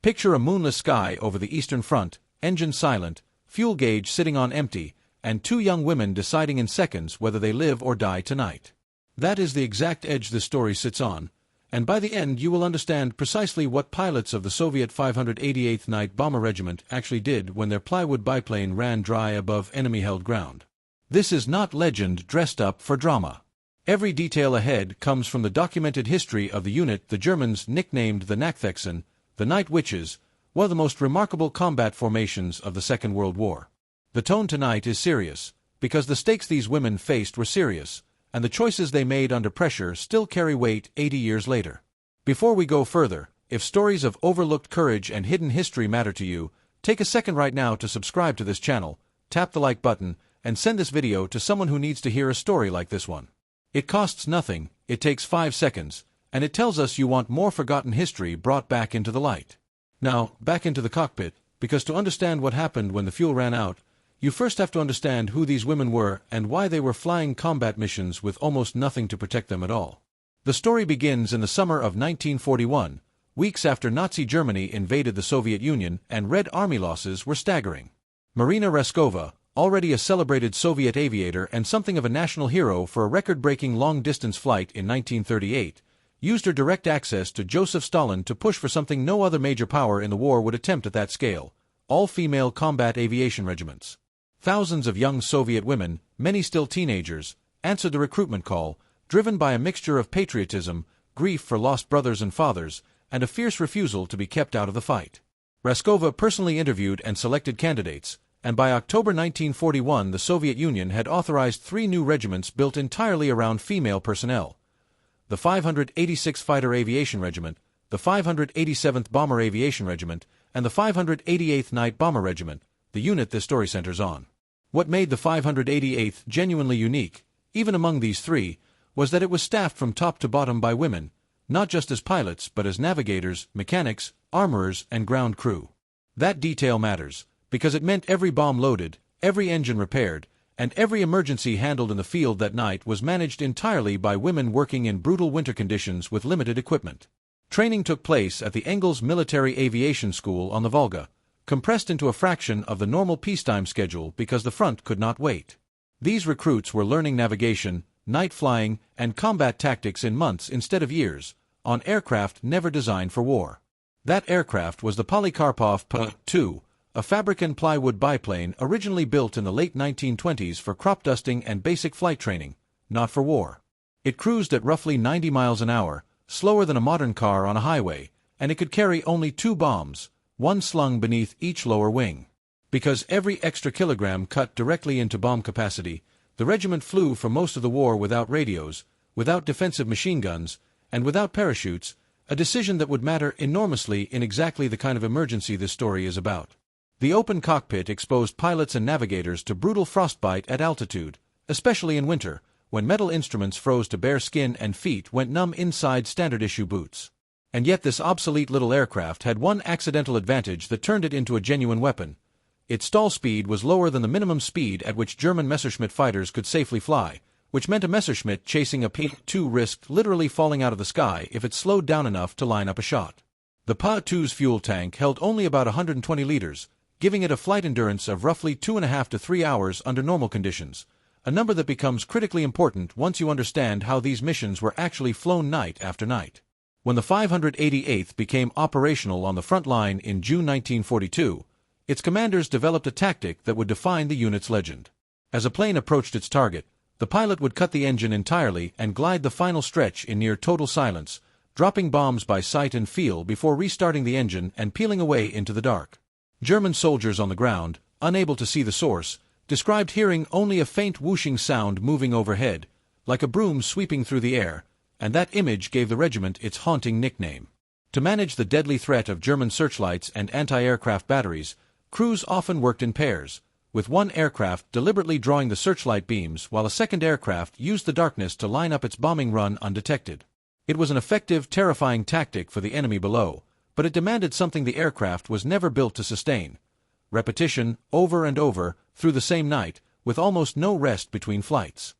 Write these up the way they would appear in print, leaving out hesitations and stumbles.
Picture a moonless sky over the Eastern Front, engine silent, fuel gauge sitting on empty, and two young women deciding in seconds whether they live or die tonight. That is the exact edge this story sits on, and by the end you will understand precisely what pilots of the Soviet 588th Night Bomber Regiment actually did when their plywood biplane ran dry above enemy-held ground. This is not legend dressed up for drama. Every detail ahead comes from the documented history of the unit the Germans nicknamed the Nachthexen, the Night Witches, one of the most remarkable combat formations of the Second World War. The tone tonight is serious, because the stakes these women faced were serious, and the choices they made under pressure still carry weight 80 years later. Before we go further, if stories of overlooked courage and hidden history matter to you, take a second right now to subscribe to this channel, tap the like button, and send this video to someone who needs to hear a story like this one. It costs nothing, it takes 5 seconds, and it tells us you want more forgotten history brought back into the light. Now, back into the cockpit, because to understand what happened when the fuel ran out, you first have to understand who these women were and why they were flying combat missions with almost nothing to protect them at all. The story begins in the summer of 1941, weeks after Nazi Germany invaded the Soviet Union and Red Army losses were staggering. Marina Raskova, already a celebrated Soviet aviator and something of a national hero for a record-breaking long-distance flight in 1938, used her direct access to Joseph Stalin to push for something no other major power in the war would attempt at that scale: all-female combat aviation regiments. Thousands of young Soviet women, many still teenagers, answered the recruitment call, driven by a mixture of patriotism, grief for lost brothers and fathers, and a fierce refusal to be kept out of the fight. Raskova personally interviewed and selected candidates, and by October 1941 the Soviet Union had authorized 3 new regiments built entirely around female personnel: the 586th Fighter Aviation Regiment, the 587th Bomber Aviation Regiment, and the 588th Night Bomber Regiment, the unit this story centers on. What made the 588th genuinely unique, even among these 3, was that it was staffed from top to bottom by women, not just as pilots but as navigators, mechanics, armorers, and ground crew. That detail matters, because it meant every bomb loaded, every engine repaired, and every emergency handled in the field that night was managed entirely by women working in brutal winter conditions with limited equipment. Training took place at the Engels Military Aviation School on the Volga, compressed into a fraction of the normal peacetime schedule because the front could not wait. These recruits were learning navigation, night flying, and combat tactics in months instead of years, on aircraft never designed for war. That aircraft was the Polikarpov P-2, a fabric and plywood biplane originally built in the late 1920s for crop dusting and basic flight training, not for war. It cruised at roughly 90 miles an hour, slower than a modern car on a highway, and it could carry only 2 bombs, one slung beneath each lower wing. Because every extra kilogram cut directly into bomb capacity, the regiment flew for most of the war without radios, without defensive machine guns, and without parachutes, a decision that would matter enormously in exactly the kind of emergency this story is about. The open cockpit exposed pilots and navigators to brutal frostbite at altitude, especially in winter, when metal instruments froze to bare skin and feet went numb inside standard-issue boots. And yet this obsolete little aircraft had one accidental advantage that turned it into a genuine weapon. Its stall speed was lower than the minimum speed at which German Messerschmitt fighters could safely fly, which meant a Messerschmitt chasing a P-2 risked literally falling out of the sky if it slowed down enough to line up a shot. The Pa-2's fuel tank held only about 120 liters, giving it a flight endurance of roughly 2.5 to 3 hours under normal conditions, a number that becomes critically important once you understand how these missions were actually flown night after night. When the 588th became operational on the front line in June 1942, its commanders developed a tactic that would define the unit's legend. As a plane approached its target, the pilot would cut the engine entirely and glide the final stretch in near total silence, dropping bombs by sight and feel before restarting the engine and peeling away into the dark. German soldiers on the ground, unable to see the source, described hearing only a faint whooshing sound moving overhead, like a broom sweeping through the air, and that image gave the regiment its haunting nickname. To manage the deadly threat of German searchlights and anti-aircraft batteries, crews often worked in pairs, with one aircraft deliberately drawing the searchlight beams while a second aircraft used the darkness to line up its bombing run undetected. It was an effective, terrifying tactic for the enemy below, but it demanded something the aircraft was never built to sustain: repetition, over and over, through the same night, with almost no rest between flights.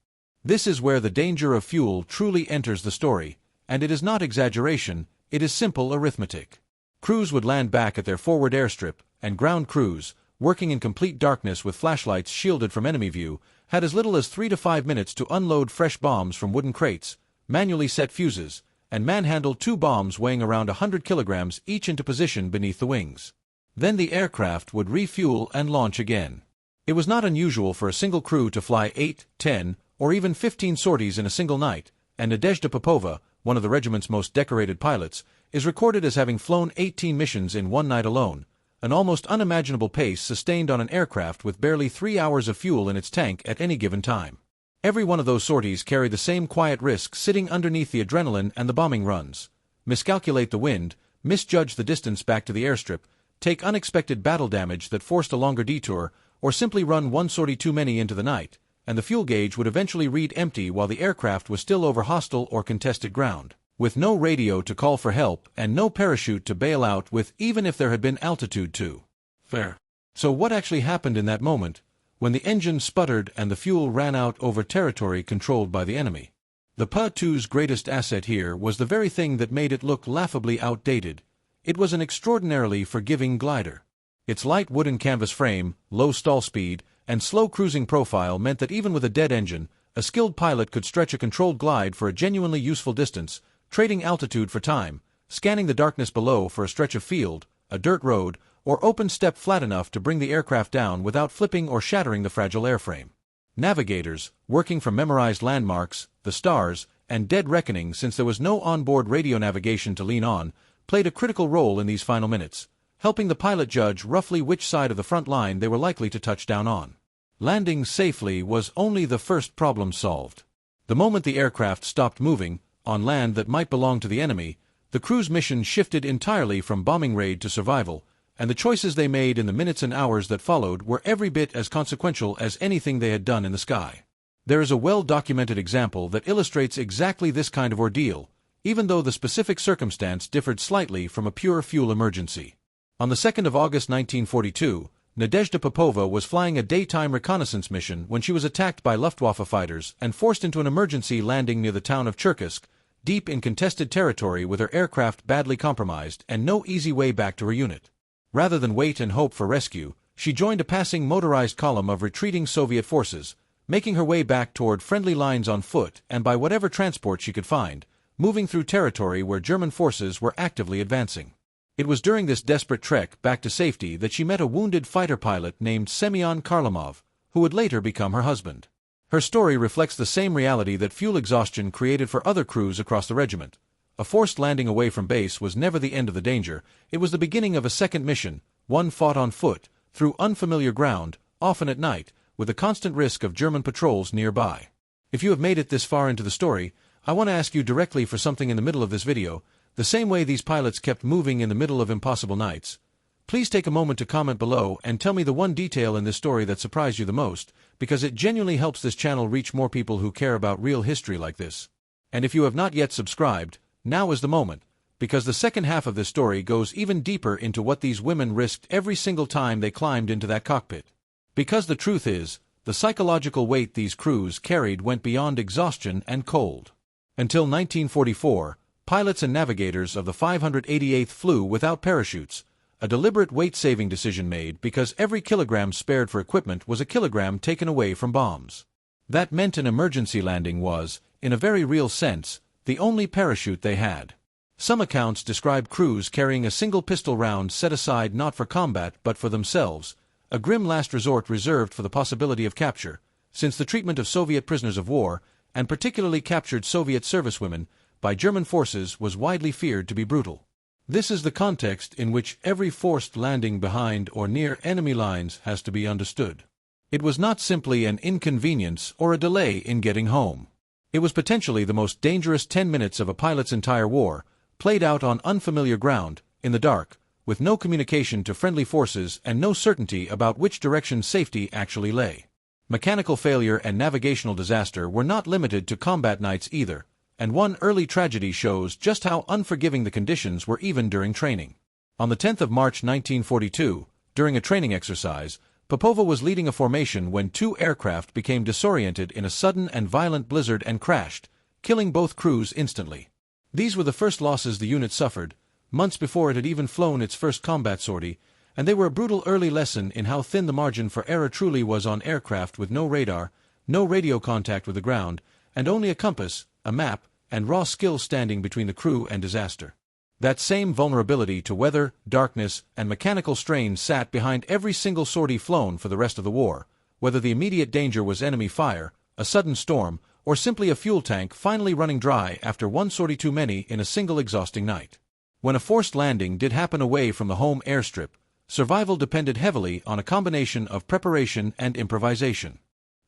This is where the danger of fuel truly enters the story, and it is not exaggeration, it is simple arithmetic. Crews would land back at their forward airstrip, and ground crews, working in complete darkness with flashlights shielded from enemy view, had as little as 3 to 5 minutes to unload fresh bombs from wooden crates, manually set fuses, and manhandle 2 bombs weighing around 100 kilograms each into position beneath the wings. Then the aircraft would refuel and launch again. It was not unusual for a single crew to fly 8, 10, or even 15 sorties in a single night, and Nadezhda Popova, one of the regiment's most decorated pilots, is recorded as having flown 18 missions in one night alone, an almost unimaginable pace sustained on an aircraft with barely 3 hours of fuel in its tank at any given time. Every one of those sorties carried the same quiet risk sitting underneath the adrenaline and the bombing runs. Miscalculate the wind, misjudge the distance back to the airstrip, take unexpected battle damage that forced a longer detour, or simply run one sortie too many into the night, and the fuel gauge would eventually read empty while the aircraft was still over hostile or contested ground, with no radio to call for help and no parachute to bail out with even if there had been altitude too. Fair. So what actually happened in that moment, when the engine sputtered and the fuel ran out over territory controlled by the enemy? The Pa-2's greatest asset here was the very thing that made it look laughably outdated. It was an extraordinarily forgiving glider. Its light wooden canvas frame, low stall speed, and slow cruising profile meant that even with a dead engine, a skilled pilot could stretch a controlled glide for a genuinely useful distance, trading altitude for time, scanning the darkness below for a stretch of field, a dirt road, or open step flat enough to bring the aircraft down without flipping or shattering the fragile airframe. Navigators, working from memorized landmarks, the stars, and dead reckoning since there was no onboard radio navigation to lean on, played a critical role in these final minutes, helping the pilot judge roughly which side of the front line they were likely to touch down on. Landing safely was only the first problem solved. The moment the aircraft stopped moving, on land that might belong to the enemy, the crew's mission shifted entirely from bombing raid to survival, and the choices they made in the minutes and hours that followed were every bit as consequential as anything they had done in the sky. There is a well-documented example that illustrates exactly this kind of ordeal, even though the specific circumstance differed slightly from a pure fuel emergency. On the 2nd of August 1942, Nadezhda Popova was flying a daytime reconnaissance mission when she was attacked by Luftwaffe fighters and forced into an emergency landing near the town of Cherkassk, deep in contested territory with her aircraft badly compromised and no easy way back to her unit. Rather than wait and hope for rescue, she joined a passing motorized column of retreating Soviet forces, making her way back toward friendly lines on foot and by whatever transport she could find, moving through territory where German forces were actively advancing. It was during this desperate trek back to safety that she met a wounded fighter pilot named Semyon Kharlamov, who would later become her husband. Her story reflects the same reality that fuel exhaustion created for other crews across the regiment. A forced landing away from base was never the end of the danger, it was the beginning of a second mission, one fought on foot, through unfamiliar ground, often at night, with the constant risk of German patrols nearby. If you have made it this far into the story, I want to ask you directly for something in the middle of this video, the same way these pilots kept moving in the middle of impossible nights. Please take a moment to comment below and tell me the one detail in this story that surprised you the most, because it genuinely helps this channel reach more people who care about real history like this. And if you have not yet subscribed, now is the moment, because the second half of this story goes even deeper into what these women risked every single time they climbed into that cockpit. Because the truth is, the psychological weight these crews carried went beyond exhaustion and cold. Until 1944, pilots and navigators of the 588th flew without parachutes, a deliberate weight-saving decision made because every kilogram spared for equipment was a kilogram taken away from bombs. That meant an emergency landing was, in a very real sense, the only parachute they had. Some accounts describe crews carrying a single pistol round set aside not for combat but for themselves, a grim last resort reserved for the possibility of capture, since the treatment of Soviet prisoners of war, and particularly captured Soviet servicewomen, by German forces was widely feared to be brutal. This is the context in which every forced landing behind or near enemy lines has to be understood. It was not simply an inconvenience or a delay in getting home. It was potentially the most dangerous 10 minutes of a pilot's entire war, played out on unfamiliar ground, in the dark, with no communication to friendly forces and no certainty about which direction safety actually lay. Mechanical failure and navigational disaster were not limited to combat nights either, and one early tragedy shows just how unforgiving the conditions were even during training. On the 10th of March 1942, during a training exercise, Popova was leading a formation when 2 aircraft became disoriented in a sudden and violent blizzard and crashed, killing both crews instantly. These were the first losses the unit suffered, months before it had even flown its first combat sortie, and they were a brutal early lesson in how thin the margin for error truly was on aircraft with no radar, no radio contact with the ground, and only a compass, a map, and raw skill standing between the crew and disaster. That same vulnerability to weather, darkness, and mechanical strain sat behind every single sortie flown for the rest of the war, whether the immediate danger was enemy fire, a sudden storm, or simply a fuel tank finally running dry after one sortie too many in a single exhausting night. When a forced landing did happen away from the home airstrip, survival depended heavily on a combination of preparation and improvisation.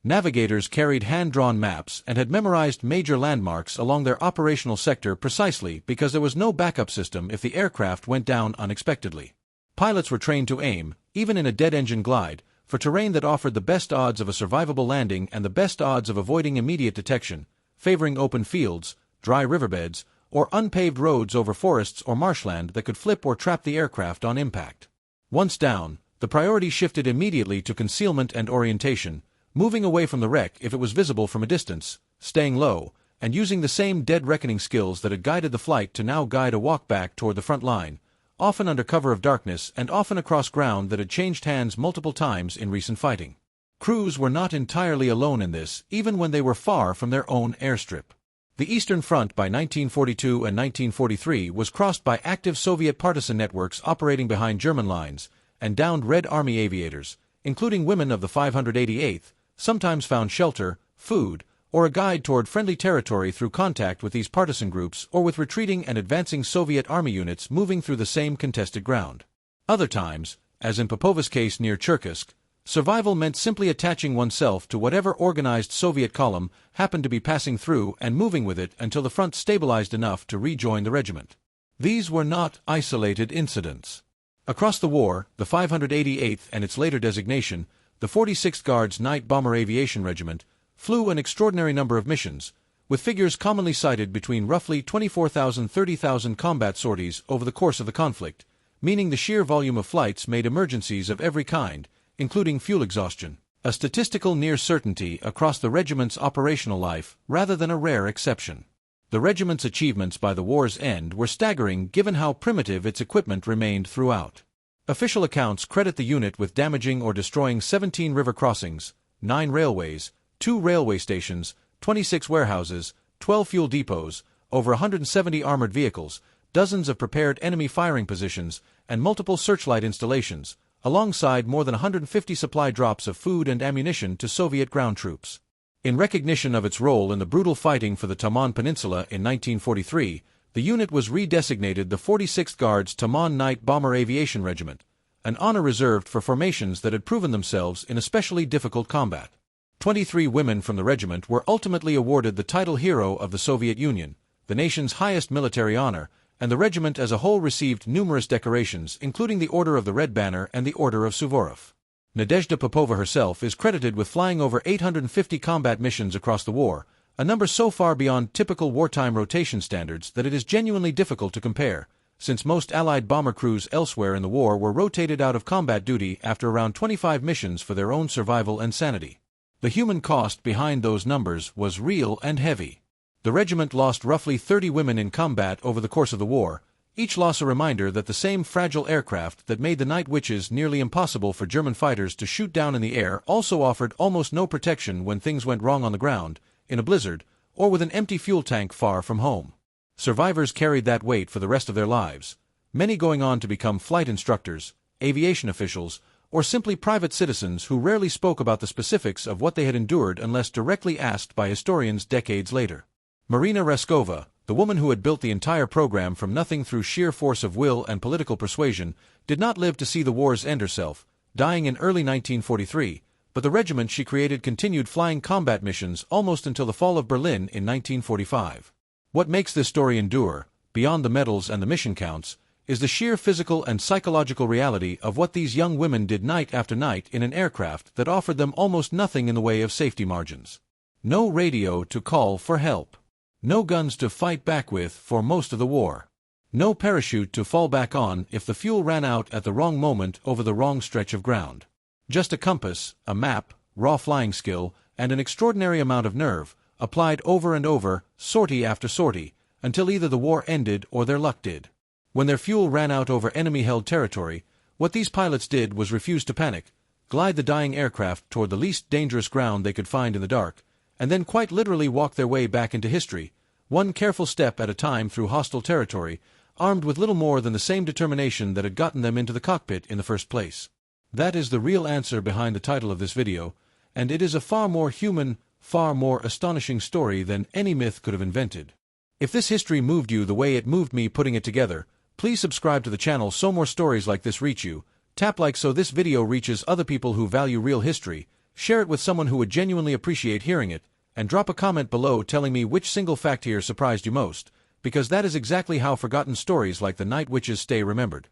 Navigators carried hand-drawn maps and had memorized major landmarks along their operational sector precisely because there was no backup system if the aircraft went down unexpectedly. Pilots were trained to aim, even in a dead-engine glide, for terrain that offered the best odds of a survivable landing and the best odds of avoiding immediate detection, favoring open fields, dry riverbeds, or unpaved roads over forests or marshland that could flip or trap the aircraft on impact. Once down, the priority shifted immediately to concealment and orientation, moving away from the wreck if it was visible from a distance, staying low, and using the same dead reckoning skills that had guided the flight to now guide a walk back toward the front line, often under cover of darkness and often across ground that had changed hands multiple times in recent fighting. Crews were not entirely alone in this, even when they were far from their own airstrip. The Eastern Front by 1942 and 1943 was crossed by active Soviet partisan networks operating behind German lines, and downed Red Army aviators, including women of the 588th, sometimes found shelter, food, or a guide toward friendly territory through contact with these partisan groups or with retreating and advancing Soviet army units moving through the same contested ground. Other times, as in Popova's case near Cherkassk, survival meant simply attaching oneself to whatever organized Soviet column happened to be passing through and moving with it until the front stabilized enough to rejoin the regiment. These were not isolated incidents. Across the war, the 588th and its later designation, the 46th Guards Night Bomber Aviation Regiment, flew an extraordinary number of missions, with figures commonly cited between roughly 24,000–30,000 combat sorties over the course of the conflict, meaning the sheer volume of flights made emergencies of every kind, including fuel exhaustion, a statistical near certainty across the regiment's operational life rather than a rare exception. The regiment's achievements by the war's end were staggering given how primitive its equipment remained throughout. Official accounts credit the unit with damaging or destroying 17 river crossings, 9 railways, 2 railway stations, 26 warehouses, 12 fuel depots, over 170 armored vehicles, dozens of prepared enemy firing positions, and multiple searchlight installations, alongside more than 150 supply drops of food and ammunition to Soviet ground troops. In recognition of its role in the brutal fighting for the Taman Peninsula in 1943, the unit was redesignated the 46th Guards Taman Night Bomber Aviation Regiment, an honor reserved for formations that had proven themselves in especially difficult combat. 23 women from the regiment were ultimately awarded the title Hero of the Soviet Union, the nation's highest military honor, and the regiment as a whole received numerous decorations, including the Order of the Red Banner and the Order of Suvorov. Nadezhda Popova herself is credited with flying over 850 combat missions across the war, a number so far beyond typical wartime rotation standards that it is genuinely difficult to compare, since most Allied bomber crews elsewhere in the war were rotated out of combat duty after around 25 missions for their own survival and sanity. The human cost behind those numbers was real and heavy. The regiment lost roughly 30 women in combat over the course of the war, each loss a reminder that the same fragile aircraft that made the Night Witches nearly impossible for German fighters to shoot down in the air also offered almost no protection when things went wrong on the ground, in a blizzard, or with an empty fuel tank far from home. Survivors carried that weight for the rest of their lives, many going on to become flight instructors, aviation officials, or simply private citizens who rarely spoke about the specifics of what they had endured unless directly asked by historians decades later. Marina Raskova, the woman who had built the entire program from nothing through sheer force of will and political persuasion, did not live to see the war's end herself, dying in early 1943, but the regiment she created continued flying combat missions almost until the fall of Berlin in 1945. What makes this story endure, beyond the medals and the mission counts, is the sheer physical and psychological reality of what these young women did night after night in an aircraft that offered them almost nothing in the way of safety margins. No radio to call for help. No guns to fight back with for most of the war. No parachute to fall back on if the fuel ran out at the wrong moment over the wrong stretch of ground. Just a compass, a map, raw flying skill, and an extraordinary amount of nerve, applied over and over, sortie after sortie, until either the war ended or their luck did. When their fuel ran out over enemy-held territory, what these pilots did was refuse to panic, glide the dying aircraft toward the least dangerous ground they could find in the dark, and then quite literally walk their way back into history, one careful step at a time through hostile territory, armed with little more than the same determination that had gotten them into the cockpit in the first place. That is the real answer behind the title of this video, and it is a far more human, far more astonishing story than any myth could have invented. If this history moved you the way it moved me putting it together, please subscribe to the channel so more stories like this reach you, tap like so this video reaches other people who value real history, share it with someone who would genuinely appreciate hearing it, and drop a comment below telling me which single fact here surprised you most, because that is exactly how forgotten stories like the Night Witches stay remembered.